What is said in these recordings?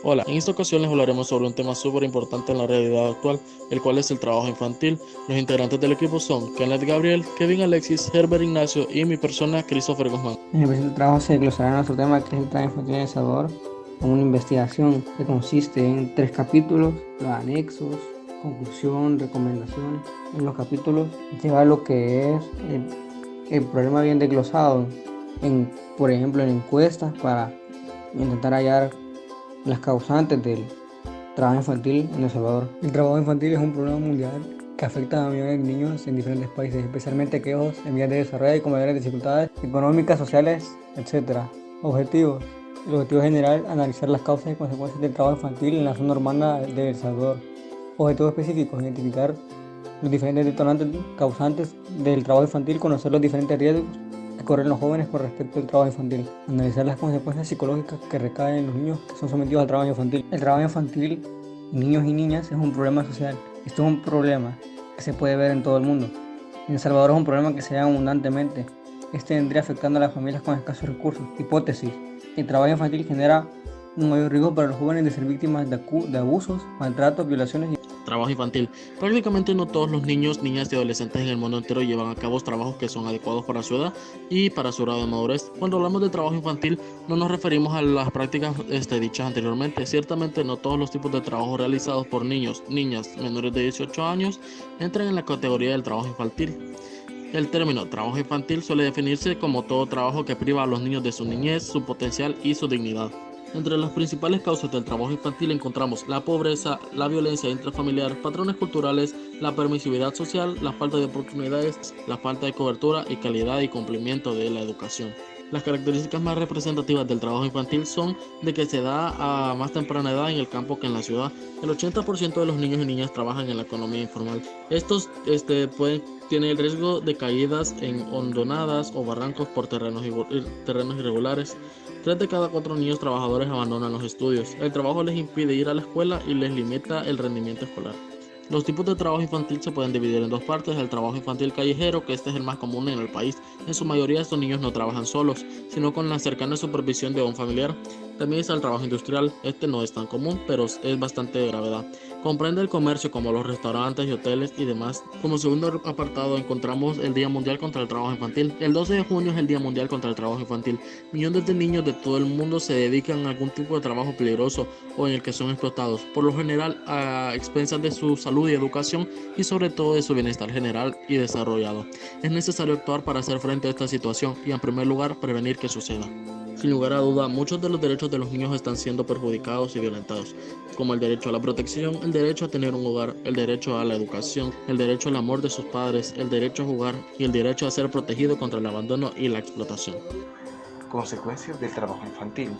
Hola, en esta ocasión les hablaremos sobre un tema súper importante en la realidad actual, el cual es el trabajo infantil. Los integrantes del equipo son Kenneth Gabriel, Kevin Alexis, Herbert Ignacio y mi persona, Christopher Guzmán. En el presente trabajo se desglosará nuestro tema que es el trabajo infantil en El Salvador, con una investigación que consiste en 3 capítulos, los anexos, conclusión, recomendaciones. En los capítulos lleva lo que es el problema bien desglosado, por ejemplo, en encuestas para intentar hallar las causantes del trabajo infantil en El Salvador. El trabajo infantil es un problema mundial que afecta a millones de niños en diferentes países, especialmente aquellos en vías de desarrollo y con mayores dificultades económicas, sociales, etc. Objetivos. El objetivo general, analizar las causas y consecuencias del trabajo infantil en la zona urbana de El Salvador. Objetivos específicos, identificar los diferentes detonantes causantes del trabajo infantil, conocer los diferentes riesgos que corren los jóvenes con respecto al trabajo infantil, analizar las consecuencias psicológicas que recaen en los niños que son sometidos al trabajo infantil. El trabajo infantil en niños y niñas es un problema social. Esto es un problema que se puede ver en todo el mundo. En El Salvador es un problema que se da abundantemente. Este vendría afectando a las familias con escasos recursos. Hipótesis: el trabajo infantil genera un mayor riesgo para los jóvenes de ser víctimas de abusos, maltratos, violaciones y Trabajo infantil. Prácticamente no todos los niños, niñas y adolescentes en el mundo entero llevan a cabo trabajos que son adecuados para su edad y para su grado de madurez. Cuando hablamos de trabajo infantil, no nos referimos a las prácticas dichas anteriormente. Ciertamente no todos los tipos de trabajo realizados por niños, niñas menores de 18 años entran en la categoría del trabajo infantil. El término trabajo infantil suele definirse como todo trabajo que priva a los niños de su niñez, su potencial y su dignidad. Entre las principales causas del trabajo infantil encontramos la pobreza, la violencia intrafamiliar, patrones culturales, la permisividad social, la falta de oportunidades, la falta de cobertura y calidad y cumplimiento de la educación. Las características más representativas del trabajo infantil son de que se da a más temprana edad en el campo que en la ciudad. El 80% de los niños y niñas trabajan en la economía informal. Estos tienen el riesgo de caídas en hondonadas o barrancos por terrenos irregulares. 3 de cada 4 niños trabajadores abandonan los estudios. El trabajo les impide ir a la escuela y les limita el rendimiento escolar. Los tipos de trabajo infantil se pueden dividir en 2 partes: el trabajo infantil callejero, que este es el más común en el país. En su mayoría estos niños no trabajan solos, sino con la cercana supervisión de un familiar. También está el trabajo industrial, este no es tan común, pero es bastante de gravedad. Comprende el comercio como los restaurantes y hoteles y demás. Como segundo apartado encontramos el Día Mundial contra el Trabajo Infantil. El 12 de junio es el Día Mundial contra el Trabajo Infantil. Millones de niños de todo el mundo se dedican a algún tipo de trabajo peligroso o en el que son explotados, por lo general a expensas de su salud y educación y sobre todo de su bienestar general y desarrollado. Es necesario actuar para hacer frente a esta situación y en primer lugar prevenir que suceda. Sin lugar a duda, muchos de los derechos de los niños están siendo perjudicados y violentados, como el derecho a la protección, el derecho a tener un hogar, el derecho a la educación, el derecho al amor de sus padres, el derecho a jugar y el derecho a ser protegido contra el abandono y la explotación. Consecuencias del trabajo infantil.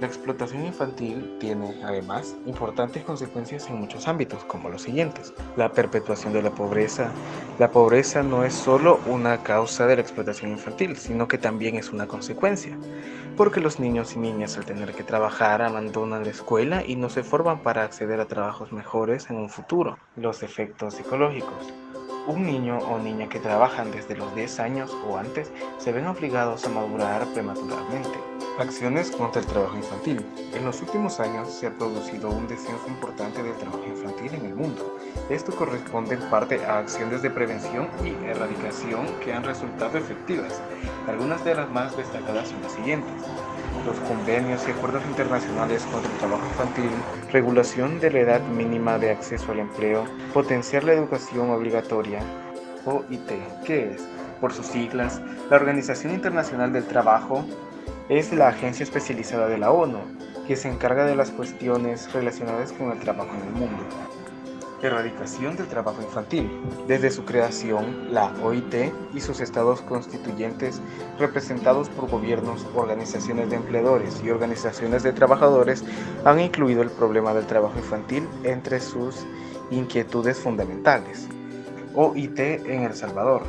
La explotación infantil tiene, además, importantes consecuencias en muchos ámbitos, como los siguientes. La perpetuación de la pobreza. La pobreza no es solo una causa de la explotación infantil, sino que también es una consecuencia, porque los niños y niñas al tener que trabajar abandonan la escuela y no se forman para acceder a trabajos mejores en un futuro. Los efectos psicológicos. Un niño o niña que trabajan desde los 10 años o antes se ven obligados a madurar prematuramente. Acciones contra el trabajo infantil. En los últimos años se ha producido un descenso importante del trabajo infantil en el mundo. Esto corresponde en parte a acciones de prevención y erradicación que han resultado efectivas. Algunas de las más destacadas son las siguientes: los convenios y acuerdos internacionales contra el trabajo infantil, regulación de la edad mínima de acceso al empleo, potenciar la educación obligatoria. OIT, ¿qué es? Por sus siglas, la Organización Internacional del Trabajo es la agencia especializada de la ONU que se encarga de las cuestiones relacionadas con el trabajo en el mundo. Erradicación del trabajo infantil. Desde su creación, la OIT y sus estados constituyentes, representados por gobiernos, organizaciones de empleadores y organizaciones de trabajadores, han incluido el problema del trabajo infantil entre sus inquietudes fundamentales. OIT en El Salvador.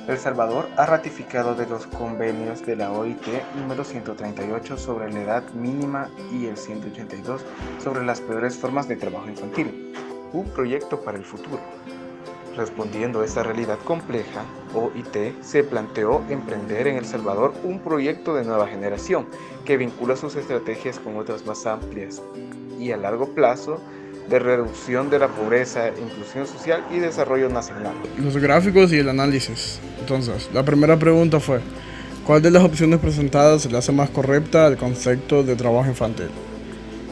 El Salvador ha ratificado de los convenios de la OIT número 138 sobre la edad mínima y el 182 sobre las peores formas de trabajo infantil. Un proyecto para el futuro. Respondiendo a esta realidad compleja, OIT se planteó emprender en El Salvador un proyecto de nueva generación que vincula sus estrategias con otras más amplias y a largo plazo de reducción de la pobreza, inclusión social y desarrollo nacional. Los gráficos y el análisis. Entonces, la primera pregunta fue, ¿cuál de las opciones presentadas se le hace más correcta al concepto de trabajo infantil?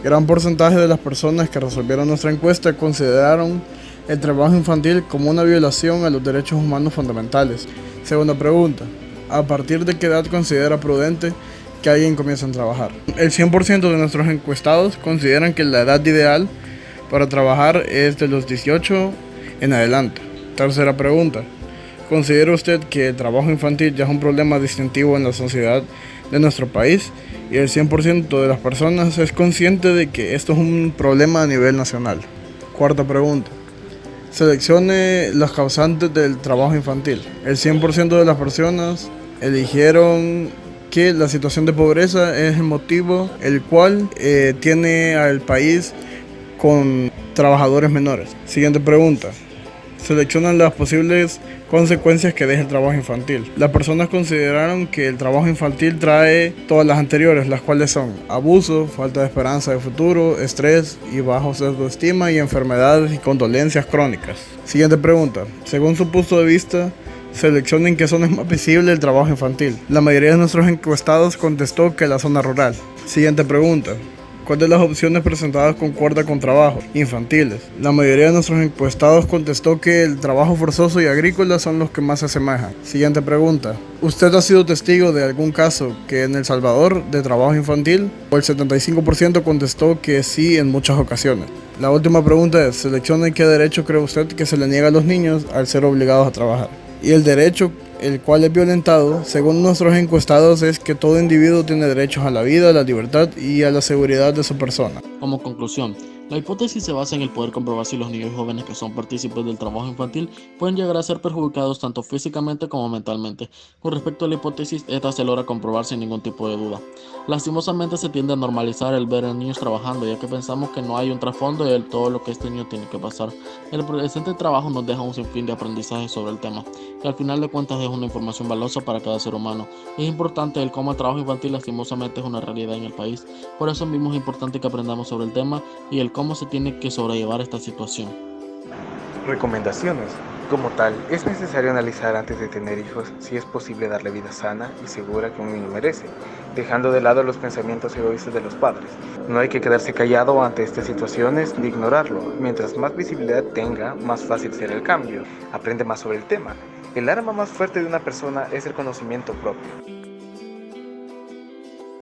Gran porcentaje de las personas que resolvieron nuestra encuesta consideraron el trabajo infantil como una violación a los derechos humanos fundamentales. Segunda pregunta, ¿a partir de qué edad considera prudente que alguien comience a trabajar? El 100% de nuestros encuestados consideran que la edad ideal para trabajar es de los 18 en adelante. Tercera pregunta, ¿considera usted que el trabajo infantil ya es un problema distintivo en la sociedad de nuestro país? Y el 100% de las personas es consciente de que esto es un problema a nivel nacional. Cuarta pregunta, seleccione los causantes del trabajo infantil. El 100% de las personas eligieron que la situación de pobreza es el motivo el cual tiene al país con trabajadores menores. Siguiente pregunta. Seleccionan las posibles consecuencias que deja el trabajo infantil. Las personas consideraron que el trabajo infantil trae todas las anteriores, las cuales son abuso, falta de esperanza de futuro, estrés y bajo autoestima y enfermedades y condolencias crónicas. Siguiente pregunta. Según su punto de vista, seleccionen qué zona es más visible el trabajo infantil. La mayoría de nuestros encuestados contestó que la zona rural. Siguiente pregunta. ¿Cuál de las opciones presentadas concuerda con trabajos infantiles? La mayoría de nuestros encuestados contestó que el trabajo forzoso y agrícola son los que más se asemejan. Siguiente pregunta. ¿Usted ha sido testigo de algún caso que en El Salvador de trabajo infantil? El 75% contestó que sí en muchas ocasiones. La última pregunta es, seleccione qué derecho cree usted que se le niega a los niños al ser obligados a trabajar. Y el derecho el cual es violentado, según nuestros encuestados, es que todo individuo tiene derechos a la vida, a la libertad y a la seguridad de su persona. Como conclusión, la hipótesis se basa en el poder comprobar si los niños y jóvenes que son partícipes del trabajo infantil pueden llegar a ser perjudicados tanto físicamente como mentalmente. Con respecto a la hipótesis, esta se logra comprobar sin ningún tipo de duda. Lastimosamente se tiende a normalizar el ver a niños trabajando, ya que pensamos que no hay un trasfondo de todo lo que este niño tiene que pasar. El presente trabajo nos deja un sinfín de aprendizaje sobre el tema, que al final de cuentas es una información valiosa para cada ser humano. Es importante el cómo el trabajo infantil lastimosamente es una realidad en el país. Por eso mismo es importante que aprendamos sobre el tema y el cómo se tiene que sobrellevar esta situación. Recomendaciones. Como tal, es necesario analizar antes de tener hijos si es posible darle vida sana y segura que un niño merece, dejando de lado los pensamientos egoístas de los padres. No hay que quedarse callado ante estas situaciones ni ignorarlo. Mientras más visibilidad tenga, más fácil será el cambio. Aprende más sobre el tema. El arma más fuerte de una persona es el conocimiento propio.